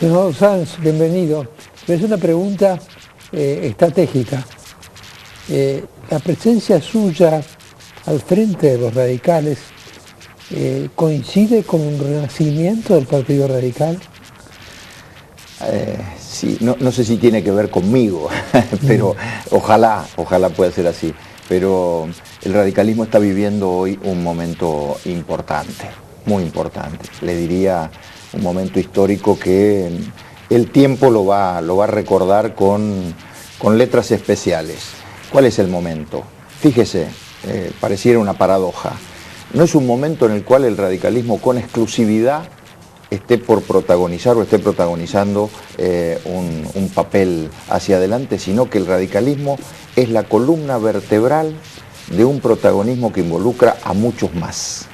Senador Sanz, bienvenido. Es una pregunta estratégica. La presencia suya al frente de los radicales coincide con un renacimiento del Partido Radical. Sí, no sé si tiene que ver conmigo, pero ojalá pueda ser así. Pero el radicalismo está viviendo hoy un momento importante, muy importante. Le diría un momento histórico que el tiempo lo va a recordar con letras especiales. ¿Cuál es el momento? Fíjese, pareciera una paradoja. No es un momento en el cual el radicalismo con exclusividad esté por protagonizar o esté protagonizando un papel hacia adelante, sino que el radicalismo es la columna vertebral de un protagonismo que involucra a muchos más.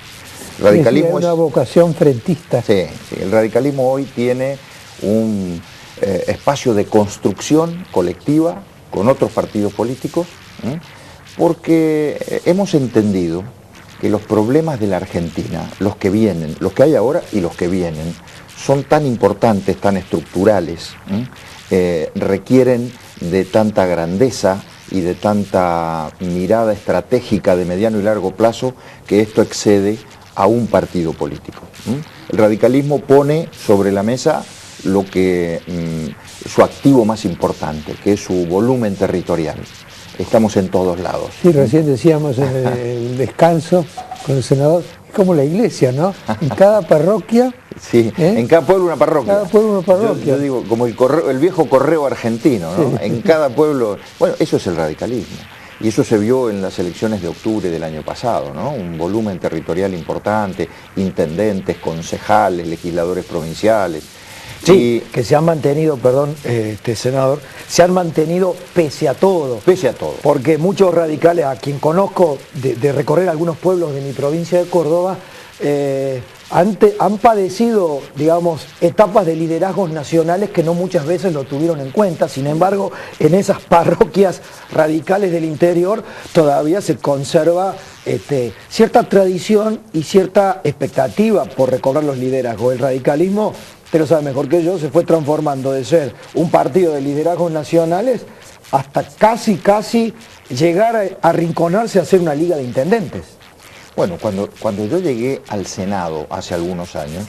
El radicalismo es una vocación frentista. Sí, el radicalismo hoy tiene un espacio de construcción colectiva con otros partidos políticos, porque hemos entendido que los problemas de la Argentina, los que vienen, los que hay ahora y los que vienen, son tan importantes, tan estructurales, requieren de tanta grandeza y de tanta mirada estratégica de mediano y largo plazo, que esto excede a un partido político. El radicalismo pone sobre la mesa lo que su activo más importante, que es su volumen territorial. Estamos en todos lados. Sí, recién decíamos en el descanso con el senador, es como la iglesia, ¿no? En cada parroquia. Sí, en cada pueblo una parroquia. Cada pueblo una parroquia. Yo digo, como el viejo correo argentino, ¿no? Sí. En cada pueblo. Bueno, eso es el radicalismo. Y eso se vio en las elecciones de octubre del año pasado, ¿no? Un volumen territorial importante, intendentes, concejales, legisladores provinciales. Sí, que se han mantenido, perdón, senador, se han mantenido pese a todo. Pese a todo. Porque muchos radicales, a quien conozco de recorrer algunos pueblos de mi provincia de Córdoba, han padecido, digamos, etapas de liderazgos nacionales que no muchas veces lo tuvieron en cuenta. Sin embargo, en esas parroquias radicales del interior todavía se conserva cierta tradición y cierta expectativa por recorrer los liderazgos. El radicalismo, usted lo sabe mejor que yo, se fue transformando de ser un partido de liderazgos nacionales hasta casi llegar a arrinconarse a ser una liga de intendentes. Bueno, cuando yo llegué al Senado hace algunos años,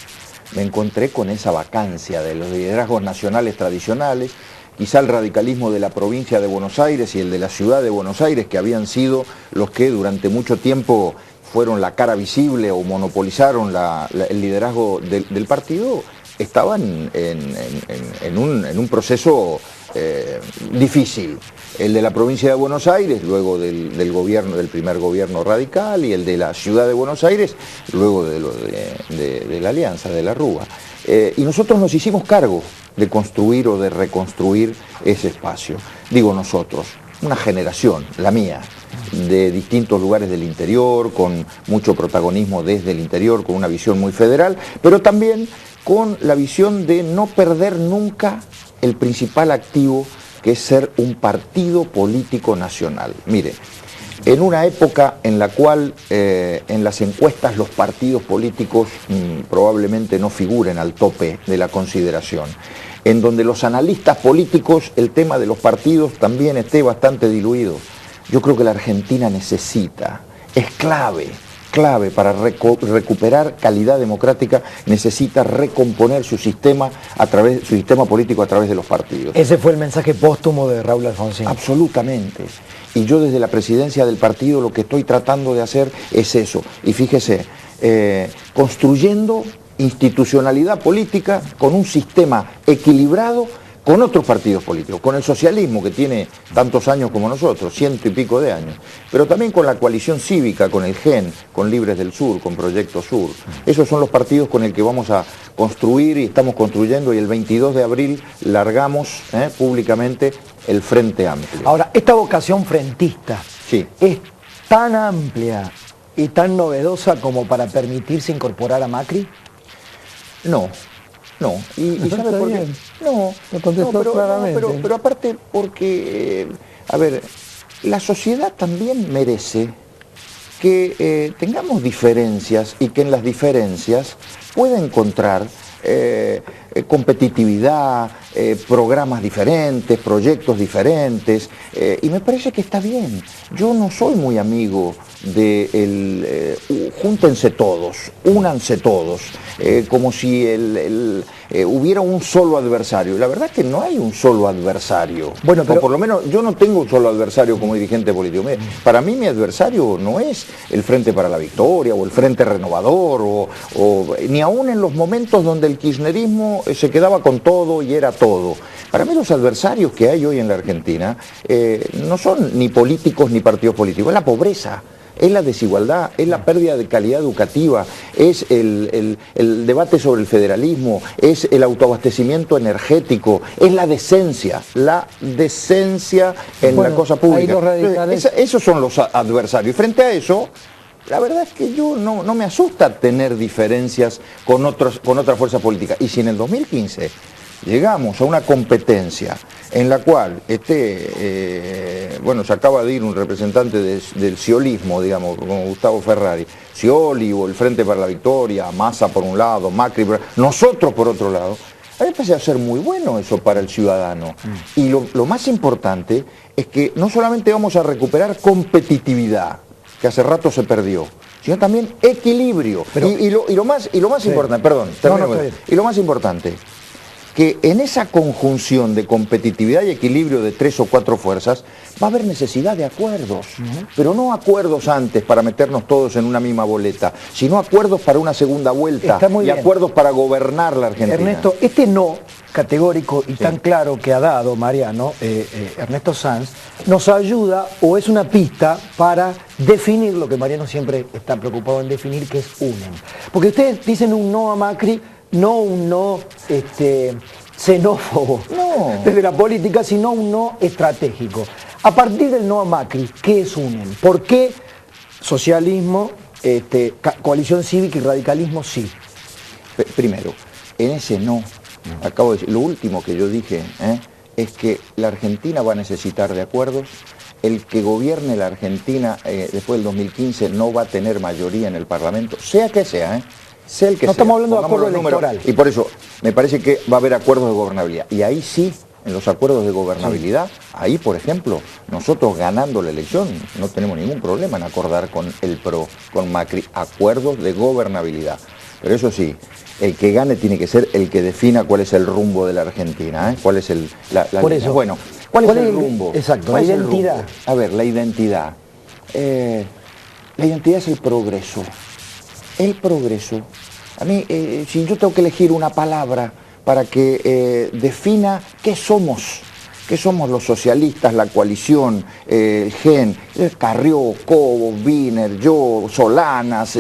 me encontré con esa vacancia de los liderazgos nacionales tradicionales, quizá el radicalismo de la provincia de Buenos Aires y el de la ciudad de Buenos Aires, que habían sido los que durante mucho tiempo fueron la cara visible o monopolizaron el liderazgo del partido, estaban en un proceso difícil. El de la provincia de Buenos Aires, luego del primer gobierno radical, y el de la ciudad de Buenos Aires, luego de la alianza, de la Rúa. Y nosotros nos hicimos cargo de construir o de reconstruir ese espacio. Digo nosotros, una generación, la mía, de distintos lugares del interior, con mucho protagonismo desde el interior, con una visión muy federal, pero también con la visión de no perder nunca el principal activo, que es ser un partido político nacional. Mire, en una época en la cual en las encuestas los partidos políticos probablemente no figuren al tope de la consideración, en donde los analistas políticos, el tema de los partidos también esté bastante diluido, yo creo que la Argentina necesita, es clave para recuperar calidad democrática, necesita recomponer su sistema político a través de los partidos. Ese fue el mensaje póstumo de Raúl Alfonsín. Absolutamente. Y yo desde la presidencia del partido lo que estoy tratando de hacer es eso. Y fíjese, construyendo institucionalidad política con un sistema equilibrado con otros partidos políticos, con el socialismo que tiene tantos años como nosotros, 100 y pico de años, pero también con la coalición cívica, con el GEN, con Libres del Sur, con Proyecto Sur. Esos son los partidos con el que vamos a construir y estamos construyendo, y el 22 de abril largamos públicamente el Frente Amplio. Ahora, esta vocación frentista sí. ¿Es tan amplia y tan novedosa como para permitirse incorporar a Macri? No. ¿Y sabe por qué? No, lo contestó claramente. Pero aparte porque, la sociedad también merece que tengamos diferencias y que en las diferencias pueda encontrar competitividad, programas diferentes, proyectos diferentes, y me parece que está bien. Yo no soy muy amigo de júntense todos, únanse todos, como si hubiera un solo adversario. La verdad es que no hay un solo adversario. Bueno, pero, o por lo menos yo no tengo un solo adversario como dirigente político. Para mí mi adversario no es el Frente para la Victoria o el Frente Renovador, ni aún en los momentos donde el kirchnerismo se quedaba con todo y era todo. Para mí los adversarios que hay hoy en la Argentina no son ni políticos ni partidos políticos, es la pobreza. Es la desigualdad, es la pérdida de calidad educativa, es el debate sobre el federalismo, es el autoabastecimiento energético, es la decencia en la cosa pública. Entonces, esos son los adversarios. Y frente a eso, la verdad es que yo no me asusta tener diferencias con otra fuerza política. Y si en el 2015 llegamos a una competencia en la cual bueno, se acaba de ir un representante del sciolismo, digamos, como Gustavo Ferrari, Scioli o el Frente para la Victoria, Massa por un lado, Macri, nosotros por otro lado, a mí me parece a ser muy bueno eso para el ciudadano. Y lo más importante es que no solamente vamos a recuperar competitividad, que hace rato se perdió, sino también equilibrio. Pero, y lo más importante, perdón, y lo más importante, que en esa conjunción de competitividad y equilibrio de 3 o 4 fuerzas va a haber necesidad de acuerdos, pero no acuerdos antes para meternos todos en una misma boleta, sino acuerdos para una segunda vuelta y acuerdos para gobernar la Argentina. Ernesto, este no categórico y tan claro que ha dado Mariano, Ernesto Sanz, nos ayuda o es una pista para definir lo que Mariano siempre está preocupado en definir, que es UNEM. Porque ustedes dicen un no a Macri, no un no xenófobo desde la política, sino un no estratégico. A partir del no a Macri, ¿qué es UNEM? ¿Por qué socialismo, coalición cívica y radicalismo sí? Primero, en ese no, acabo de decir, lo último que yo dije es que la Argentina va a necesitar de acuerdos. El que gobierne la Argentina después del 2015 no va a tener mayoría en el Parlamento, sea que sea, sea el que no sea. Estamos hablando de acuerdo electoral. Y por eso me parece que va a haber acuerdos de gobernabilidad. Y ahí sí, en los acuerdos de gobernabilidad, ahí por ejemplo, nosotros ganando la elección no tenemos ningún problema en acordar con el PRO, con Macri, acuerdos de gobernabilidad. Pero eso sí, el que gane tiene que ser el que defina cuál es el rumbo de la Argentina, cuál es por eso. Bueno, ¿cuál es el rumbo? Exacto, la identidad. A ver, la identidad. La identidad es el progreso. El progreso. A mí, si yo tengo que elegir una palabra para que defina qué somos los socialistas, la coalición, el GEN, Carrió, Cobo, Wiener, yo, Solanas,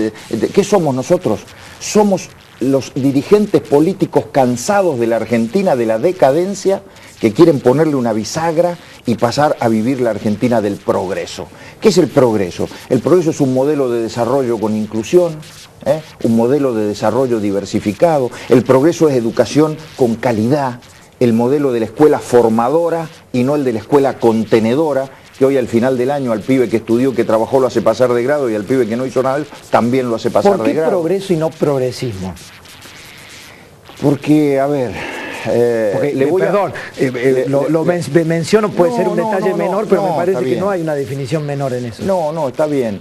¿qué somos nosotros? Somos los dirigentes políticos cansados de la Argentina, de la decadencia, que quieren ponerle una bisagra y pasar a vivir la Argentina del progreso. ¿Qué es el progreso? El progreso es un modelo de desarrollo con inclusión, un modelo de desarrollo diversificado. El progreso es educación con calidad, el modelo de la escuela formadora y no el de la escuela contenedora, que hoy al final del año al pibe que estudió, que trabajó, lo hace pasar de grado, y al pibe que no hizo nada también lo hace pasar de grado. ¿Por qué progreso y no progresismo? Porque, a ver... menciono, puede ser un detalle menor, pero me parece que no hay una definición menor en eso. No, está bien.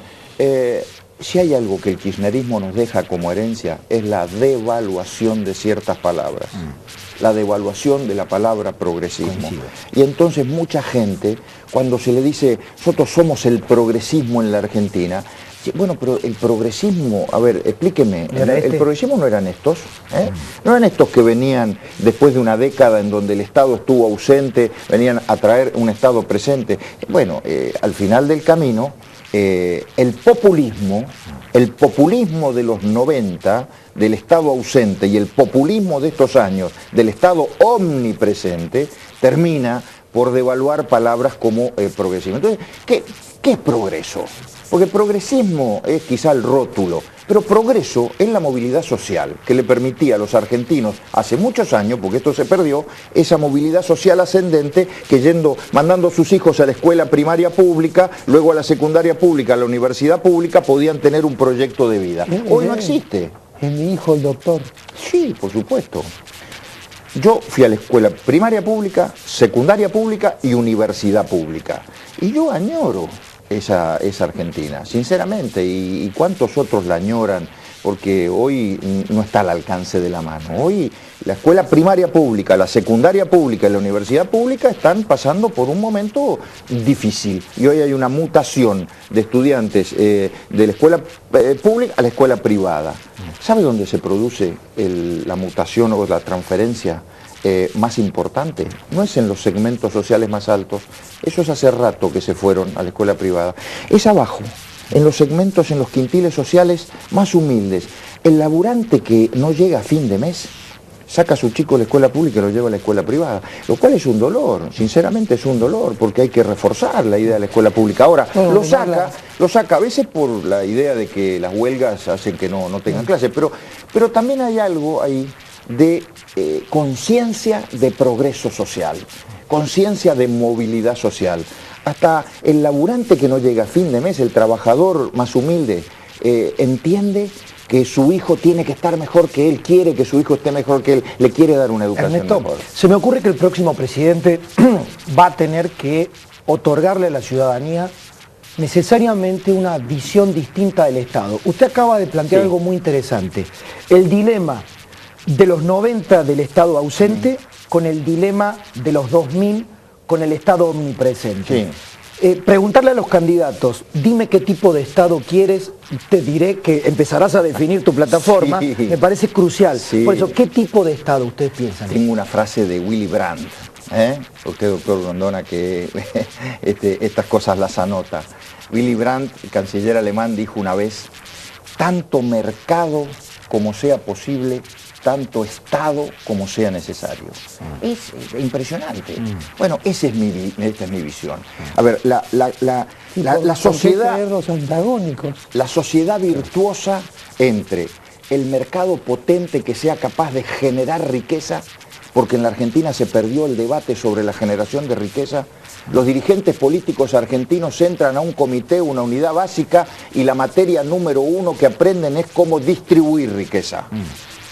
Si hay algo que el kirchnerismo nos deja como herencia, es la devaluación de ciertas palabras. La devaluación de la palabra progresismo. Coincido. Y entonces mucha gente, cuando se le dice, nosotros somos el progresismo en la Argentina, bueno, pero el progresismo, a ver, explíqueme, ¿el progresismo no eran estos? ¿No eran estos que venían después de una década en donde el Estado estuvo ausente, venían a traer un Estado presente? Bueno, al final del camino, el populismo de los 90, del Estado ausente, y el populismo de estos años, del Estado omnipresente, termina por devaluar palabras como progresismo. Entonces, ¿qué es progreso? Porque progresismo es quizá el rótulo, pero progreso es la movilidad social que le permitía a los argentinos hace muchos años, porque esto se perdió, esa movilidad social ascendente que mandando a sus hijos a la escuela primaria pública, luego a la secundaria pública, a la universidad pública, podían tener un proyecto de vida. Hoy no existe. es mi hijo el doctor. Sí, por supuesto. Yo fui a la escuela primaria pública, secundaria pública y universidad pública. Y yo añoro esa Argentina, sinceramente, y cuántos otros la añoran, porque hoy no está al alcance de la mano. Hoy la escuela primaria pública, la secundaria pública y la universidad pública están pasando por un momento difícil. Y hoy hay una mutación de estudiantes de la escuela pública a la escuela privada. ¿Sabe dónde se produce la mutación o la transferencia más importante? No es en los segmentos sociales más altos, eso es hace rato que se fueron a la escuela privada. Es abajo, en los segmentos, en los quintiles sociales más humildes. El laburante que no llega a fin de mes saca a su chico de la escuela pública y lo lleva a la escuela privada, lo cual es un dolor, sinceramente es un dolor, porque hay que reforzar la idea de la escuela pública. Ahora, lo saca a veces por la idea de que las huelgas hacen que no tengan clases, pero también hay algo ahí de conciencia de progreso social, conciencia de movilidad social. Hasta el laburante que no llega a fin de mes, el trabajador más humilde, entiende que su hijo tiene que estar mejor que él, quiere que su hijo esté mejor que él, le quiere dar una educación Ernesto, mejor. se me ocurre que el próximo presidente va a tener que otorgarle a la ciudadanía necesariamente una visión distinta del Estado. Usted acaba de plantear algo muy interesante, el dilema de los 90 del Estado ausente con el dilema de los 2000 con el Estado omnipresente. Sí. Preguntarle a los candidatos, dime qué tipo de Estado quieres, te diré que empezarás a definir tu plataforma, Sí. me parece crucial. Sí. Por eso, ¿qué tipo de Estado ustedes piensan? Tengo una frase de Willy Brandt, usted, doctor Grondona, que estas cosas las anota. Willy Brandt, el canciller alemán, dijo una vez, tanto mercado como sea posible, tanto Estado como sea necesario. Es impresionante. Bueno, esta es mi visión. A ver, la sociedad... ¿Por qué los antagónicos? La sociedad virtuosa entre el mercado potente que sea capaz de generar riqueza, porque en la Argentina se perdió el debate sobre la generación de riqueza. Los dirigentes políticos argentinos entran a un comité, una unidad básica, y la materia número 1 que aprenden es cómo distribuir riqueza.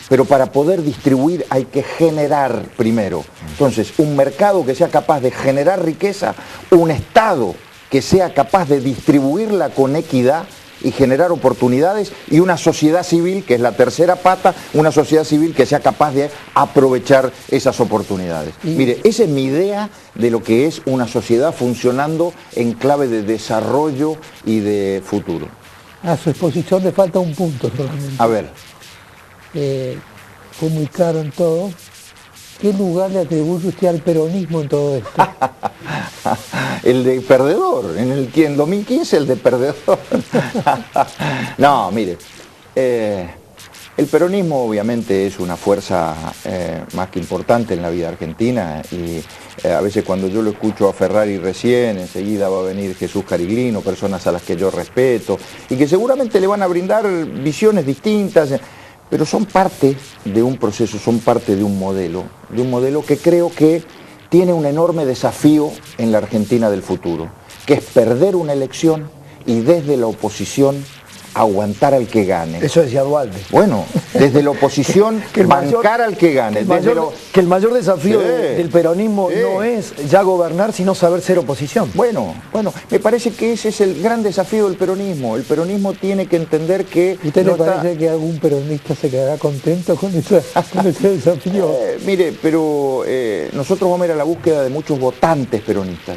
Pero para poder distribuir hay que generar primero. Entonces, un mercado que sea capaz de generar riqueza, un Estado que sea capaz de distribuirla con equidad y generar oportunidades, y una sociedad civil, que es la tercera pata, una sociedad civil que sea capaz de aprovechar esas oportunidades. Mire, esa es mi idea de lo que es una sociedad funcionando en clave de desarrollo y de futuro. A su exposición le falta un punto solamente. A ver. Fue muy claro en todo. ¿Qué lugar le atribuye usted al peronismo en todo esto? El de perdedor, en 2015 el de perdedor. No, mire, el peronismo obviamente es una fuerza más que importante en la vida argentina, y a veces cuando yo lo escucho a Ferrari recién, enseguida va a venir Jesús Cariglino, personas a las que yo respeto y que seguramente le van a brindar visiones distintas, pero son parte de un proceso, son parte de un modelo que creo que tiene un enorme desafío en la Argentina del futuro, que es perder una elección y desde la oposición aguantar al que gane. Eso decía Dualde. Bueno, desde la oposición bancar al que gane. Que el mayor desafío del peronismo no es ya gobernar, sino saber ser oposición. Bueno, me parece que ese es el gran desafío del peronismo. El peronismo tiene que entender que... ¿Usted le parece que algún peronista se quedará contento con ese desafío? Mire, pero nosotros vamos a ir a la búsqueda de muchos votantes peronistas.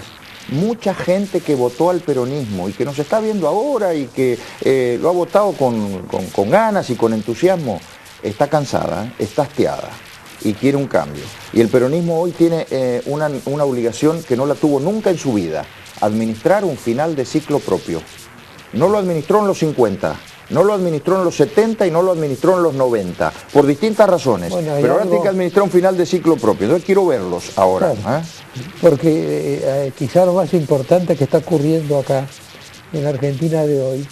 Mucha gente que votó al peronismo y que nos está viendo ahora y que lo ha votado con ganas y con entusiasmo, está cansada, está hastiada y quiere un cambio. Y el peronismo hoy tiene una obligación que no la tuvo nunca en su vida, administrar un final de ciclo propio. No lo administró en los 50, no lo administró en los 70 y no lo administró en los 90, por distintas razones. Bueno, pero ahora tiene que administrar un final de ciclo propio. Entonces quiero verlos ahora. Claro, porque quizá lo más importante que está ocurriendo acá, en la Argentina de hoy,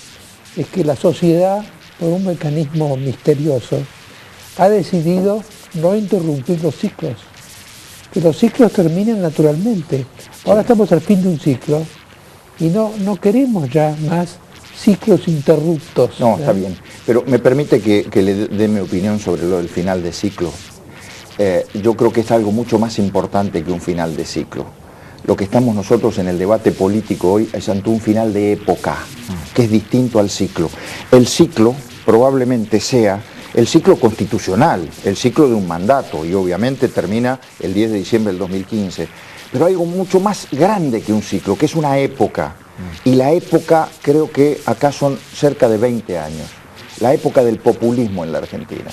es que la sociedad, por un mecanismo misterioso, ha decidido no interrumpir los ciclos. Que los ciclos terminen naturalmente. Ahora estamos al fin de un ciclo y no queremos ya más ciclos interruptos. No, está bien. Pero me permite que le dé mi opinión sobre lo del final de ciclo. Yo creo que es algo mucho más importante que un final de ciclo. Lo que estamos nosotros en el debate político hoy es ante un final de época, que es distinto al ciclo. El ciclo probablemente sea el ciclo constitucional, el ciclo de un mandato, y obviamente termina el 10 de diciembre del 2015. Pero hay algo mucho más grande que un ciclo, que es una época. Y la época, creo que acá son cerca de 20 años. La época del populismo en la Argentina.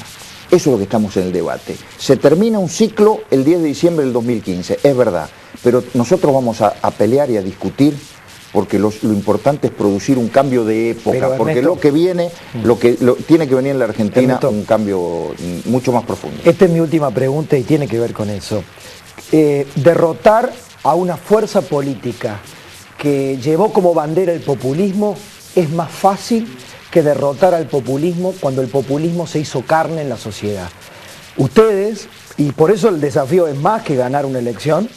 Eso es lo que estamos en el debate. Se termina un ciclo el 10 de diciembre del 2015, es verdad. Pero nosotros vamos a pelear y a discutir porque lo importante es producir un cambio de época, pero, porque Ernesto, lo que viene, tiene que venir en la Argentina, Ernesto, un cambio mucho más profundo. Esta es mi última pregunta y tiene que ver con eso. Derrotar a una fuerza política que llevó como bandera el populismo es más fácil que derrotar al populismo cuando el populismo se hizo carne en la sociedad. Ustedes, y por eso el desafío es más que ganar una elección,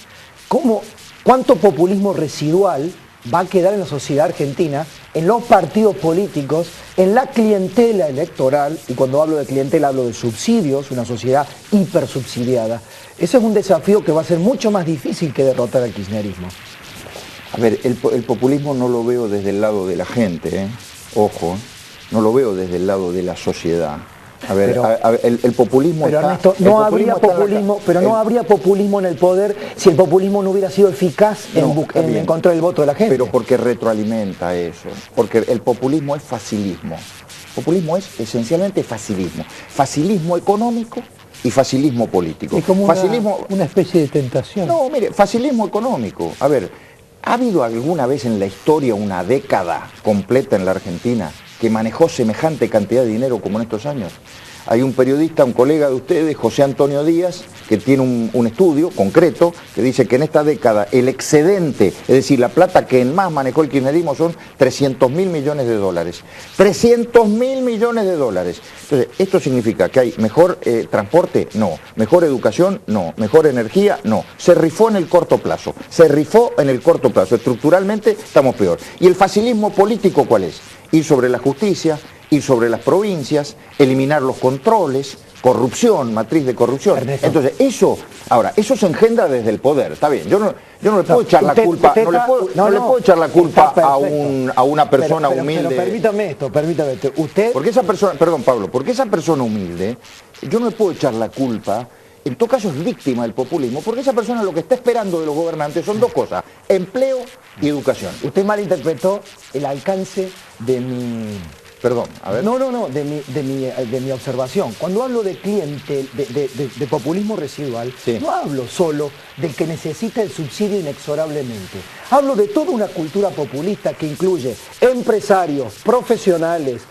¿cuánto populismo residual va a quedar en la sociedad argentina, en los partidos políticos, en la clientela electoral? Y cuando hablo de clientela hablo de subsidios, una sociedad hipersubsidiada. Ese es un desafío que va a ser mucho más difícil que derrotar al kirchnerismo. A ver, el populismo no lo veo desde el lado de la gente, ojo, no lo veo desde el lado de la sociedad. A ver, el populismo pero está... Ernesto, no habría populismo, pero no habría populismo en el poder si el populismo no hubiera sido eficaz en encontrar el voto de la gente. Pero porque retroalimenta eso, porque el populismo es facilismo. Populismo es esencialmente facilismo. Facilismo económico y facilismo político. Es como una especie de tentación. No, mire, facilismo económico. A ver, ¿ha habido alguna vez en la historia una década completa en la Argentina que manejó semejante cantidad de dinero como en estos años? Hay un periodista, un colega de ustedes, José Antonio Díaz, que tiene un estudio concreto que dice que en esta década el excedente, es decir, la plata que en más manejó el kirchnerismo son 300.000 millones de dólares. 300.000 millones de dólares. Entonces, ¿esto significa que hay mejor transporte? No. ¿Mejor educación? No. ¿Mejor energía? No. Se rifó en el corto plazo. Se rifó en el corto plazo. Estructuralmente estamos peor. ¿Y el facilismo político cuál es? Ir sobre la justicia, ir sobre las provincias, eliminar los controles, corrupción, matriz de corrupción. Ernesto. Entonces, eso se engendra desde el poder, está bien. Yo no le puedo echar la culpa, no le puedo echar la culpa a una persona humilde. Pero permítame esto. Usted... Porque esa persona, perdón Pablo, porque esa persona humilde, yo no le puedo echar la culpa, en todo caso es víctima del populismo, porque esa persona lo que está esperando de los gobernantes son dos cosas: empleo y educación. Usted malinterpretó el alcance de mi... Perdón, a ver. De mi observación. Cuando hablo de de populismo residual, sí, no hablo solo del que necesita el subsidio inexorablemente. Hablo de toda una cultura populista que incluye empresarios, profesionales,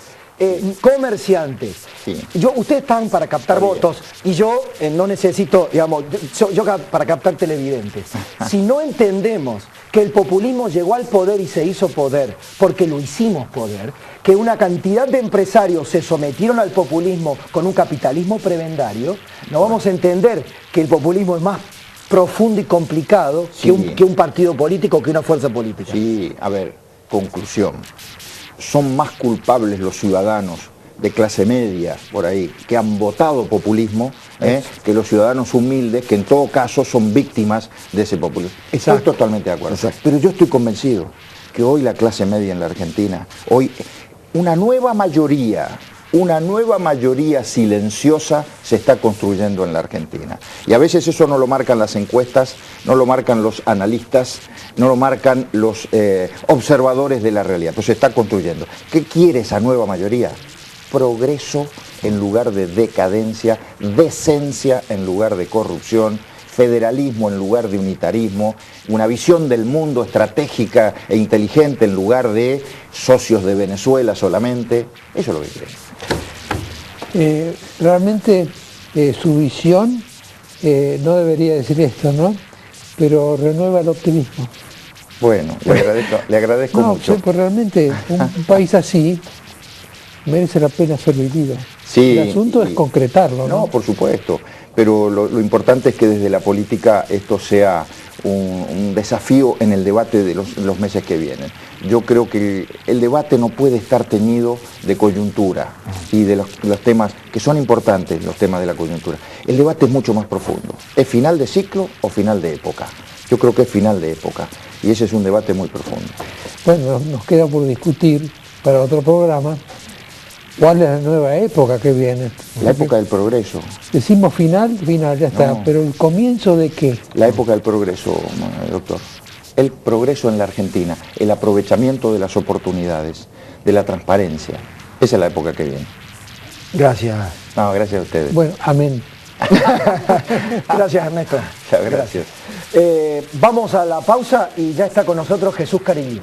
comerciantes. Sí. Ustedes están para captar votos y yo no necesito, digamos, yo para captar televidentes. Si no entendemos que el populismo llegó al poder y se hizo poder porque lo hicimos poder, que una cantidad de empresarios se sometieron al populismo con un capitalismo prebendario, no vamos a entender que el populismo es más profundo y complicado que un partido político, que una fuerza política. Sí, a ver, conclusión. Son más culpables los ciudadanos de clase media, por ahí, que han votado populismo, que los ciudadanos humildes, que en todo caso son víctimas de ese populismo. Estoy totalmente de acuerdo. Exacto. Pero yo estoy convencido que hoy la clase media en la Argentina, hoy una nueva mayoría silenciosa se está construyendo en la Argentina. Y a veces eso no lo marcan las encuestas, no lo marcan los analistas, no lo marcan los observadores de la realidad, pues se está construyendo. ¿Qué quiere esa nueva mayoría? Progreso en lugar de decadencia, decencia en lugar de corrupción, federalismo en lugar de unitarismo, una visión del mundo estratégica e inteligente en lugar de socios de Venezuela solamente. Eso es lo que creo. Realmente su visión, no debería decir esto, ¿no? Pero renueva el optimismo. Bueno, le agradezco mucho. Sí, pues realmente un país así merece la pena ser vivido. Sí, el asunto es concretarlo, ¿no? No, por supuesto, pero lo importante es que desde la política esto sea un desafío en el debate de los meses que vienen. Yo creo que el debate no puede estar teñido de coyuntura y de los temas que son importantes, los temas de la coyuntura. El debate es mucho más profundo. ¿Es final de ciclo o final de época? Yo creo que es final de época y ese es un debate muy profundo. Bueno, nos queda por discutir para otro programa cuál es la nueva época que viene. La época del progreso. Decimos final, ya está, No. pero ¿el comienzo de qué? La época del progreso, doctor. El progreso en la Argentina, el aprovechamiento de las oportunidades, de la transparencia. Esa es la época que viene. Gracias. No, gracias a ustedes. Bueno, amén. Gracias, Ernesto. Gracias. Vamos a la pausa y ya está con nosotros Jesús Cariño.